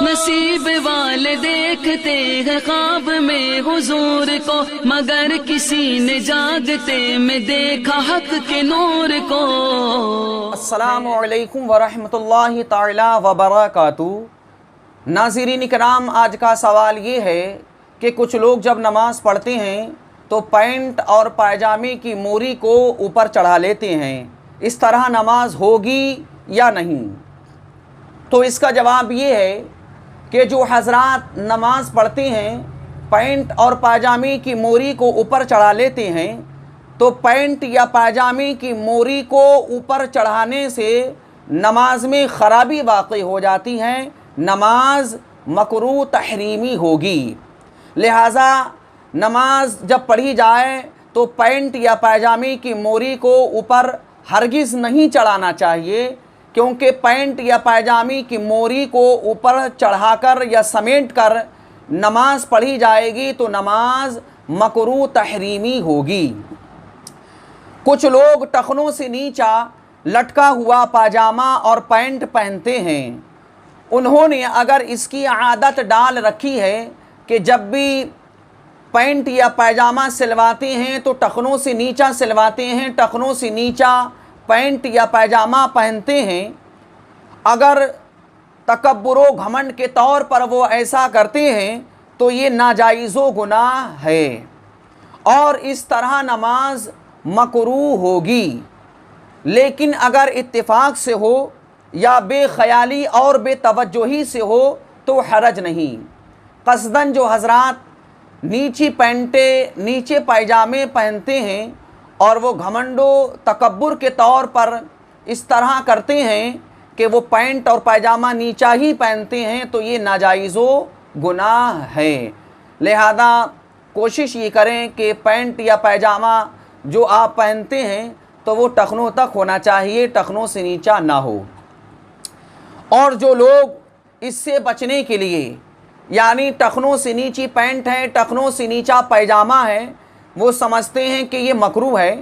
नसीब वाले देखते हैं ख्वाब में हुजूर को, मगर किसी ने जागते में देखा हक के नूर को। अस्सलामु अलैकुम वरहमतुल्लाहि ताला वबरकातुहू। नाज़रीन इकराम, आज का सवाल ये है कि कुछ लोग जब नमाज़ पढ़ते हैं तो पैंट और पायजामे की मोरी को ऊपर चढ़ा लेते हैं, इस तरह नमाज होगी या नहीं? तो इसका जवाब ये है कि जो हजरात नमाज पढ़ते हैं पैंट और पायजामे की मोरी को ऊपर चढ़ा लेते हैं, तो पैंट या पायजामे की मोरी को ऊपर चढ़ाने से नमाज में ख़राबी वाक़ई हो जाती है, नमाज मकरूह तहरीमी होगी। लिहाजा नमाज जब पढ़ी जाए तो पैंट या पायजामे की मोरी को ऊपर हरगिज़ नहीं चढ़ाना चाहिए, क्योंकि पैंट या पायजामे की मोरी को ऊपर चढ़ाकर या समेट कर नमाज पढ़ी जाएगी तो नमाज मकरूह तहरीमी होगी। कुछ लोग टखनों से नीचा लटका हुआ पायजामा और पैंट पहनते हैं। उन्होंने अगर इसकी आदत डाल रखी है कि जब भी पैंट या पायजामा सिलवाते हैं तो टखनों से नीचा सिलवाते हैं, टखनों से नीचा पैंट या पायजामा पहनते हैं, अगर तकब्बुरो घमंड के तौर पर वो ऐसा करते हैं तो ये नाजायज़ो गुनाह है और इस तरह नमाज मकरूह होगी। लेकिन अगर इत्तिफाक से हो या बेख्याली और बेतवज्जोही से हो तो हरज नहीं। क़स्दन जो हजरात नीची पैंटें नीचे पायजामे पहनते हैं और वो घमंडो तकब्बुर के तौर पर इस तरह करते हैं कि वो पैंट और पायजामा नीचा ही पहनते हैं, तो ये नाजायज़ो गुनाह है। लिहाजा कोशिश ये करें कि पैंट या पायजामा जो आप पहनते हैं तो वो टखनों तक होना चाहिए, टखनों से नीचा ना हो। और जो लोग इससे बचने के लिए, यानी टखनों से नीची पैंट है, टखनों से नीचा पायजामा है, वो समझते हैं कि ये मकरूह है।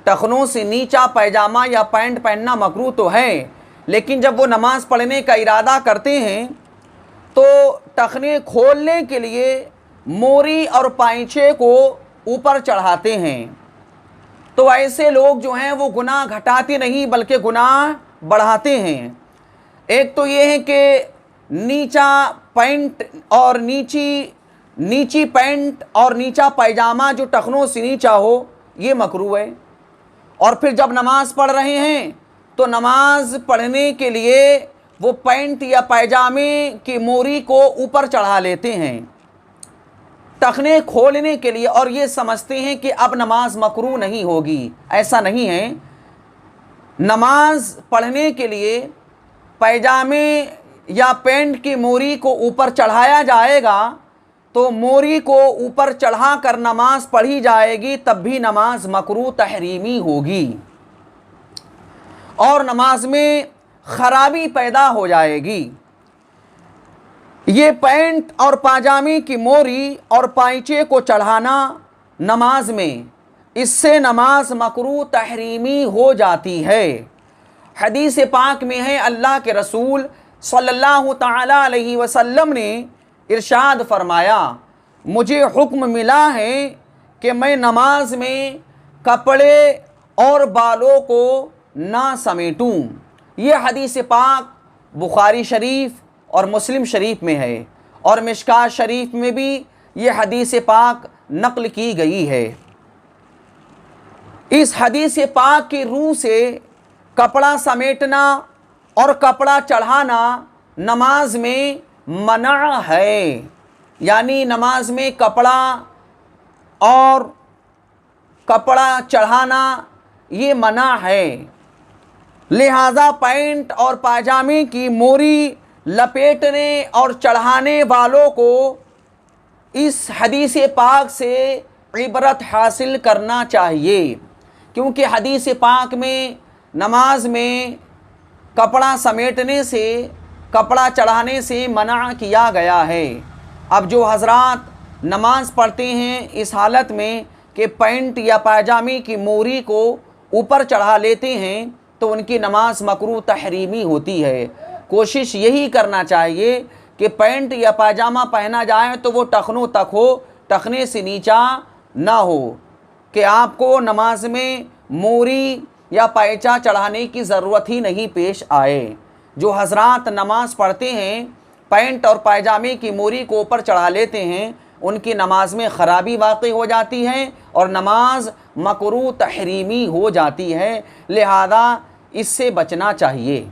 टखनों से नीचा पायजामा या पैंट पहनना मकरूह तो है, लेकिन जब वो नमाज़ पढ़ने का इरादा करते हैं तो टखने खोलने के लिए मोरी और पाइचे को ऊपर चढ़ाते हैं। तो ऐसे लोग जो हैं वो गुनाह घटाते नहीं बल्कि गुनाह बढ़ाते हैं। एक तो ये है कि नीचा पैंट और नीची पैंट और नीचा पायजामा जो टखनों से नीचा हो, ये मकरूह है। और फिर जब नमाज पढ़ रहे हैं तो नमाज पढ़ने के लिए वो पैंट या पायजामे की मोरी को ऊपर चढ़ा लेते हैं टखने खोलने के लिए, और ये समझते हैं कि अब नमाज मकरूह नहीं होगी। ऐसा नहीं है। नमाज पढ़ने के लिए पायजामे या पैंट की मोरी को ऊपर चढ़ाया जाएगा तो मोरी को ऊपर चढ़ा कर नमाज पढ़ी जाएगी, तब भी नमाज मकरूह तहरीमी होगी और नमाज में ख़राबी पैदा हो जाएगी। ये पैंट और पायजामे की मोरी और पाइचे को चढ़ाना नमाज में, इससे नमाज मकरूह तहरीमी हो जाती है। हदीस पाक में है, अल्लाह के रसूल सल्लल्लाहु ताला अलैहि वसल्लम ने इरशाद फरमाया, मुझे हुक्म मिला है कि मैं नमाज में कपड़े और बालों को ना समेटूं। ये हदीस पाक बुखारी शरीफ और मुस्लिम शरीफ में है और मिशकात शरीफ में भी ये हदीस पाक नक़ल की गई है। इस हदीस पाक की रूह से कपड़ा समेटना और कपड़ा चढ़ाना नमाज में मना है, यानी नमाज में कपड़ा और कपड़ा चढ़ाना ये मना है। लिहाजा पैंट और पायजामे की मोरी लपेटने और चढ़ाने वालों को इस हदीस पाक से इबरत हासिल करना चाहिए, क्योंकि हदीस पाक में नमाज में कपड़ा समेटने से, कपड़ा चढ़ाने से मना किया गया है। अब जो हजरात नमाज पढ़ते हैं इस हालत में कि पैंट या पायजामे की मोरी को ऊपर चढ़ा लेते हैं तो उनकी नमाज मकरूह तहरीमी होती है। कोशिश यही करना चाहिए کہ پینٹ یا پائجامہ پہنا جائے تو وہ ٹخنوں تک ہو، ٹخنے سے نیچا نہ ہو، کہ آپ کو نماز میں موری یا پائچہ چڑھانے کی ضرورت ہی نہیں پیش آئے۔ جو حضرات نماز پڑھتے ہیں پینٹ اور پائجامے کی موری کو اوپر چڑھا لیتے ہیں، ان کی نماز میں خرابی واقع ہو جاتی ہے اور نماز مکروہ تحریمی ہو جاتی ہے، لہذا اس سے بچنا چاہیے۔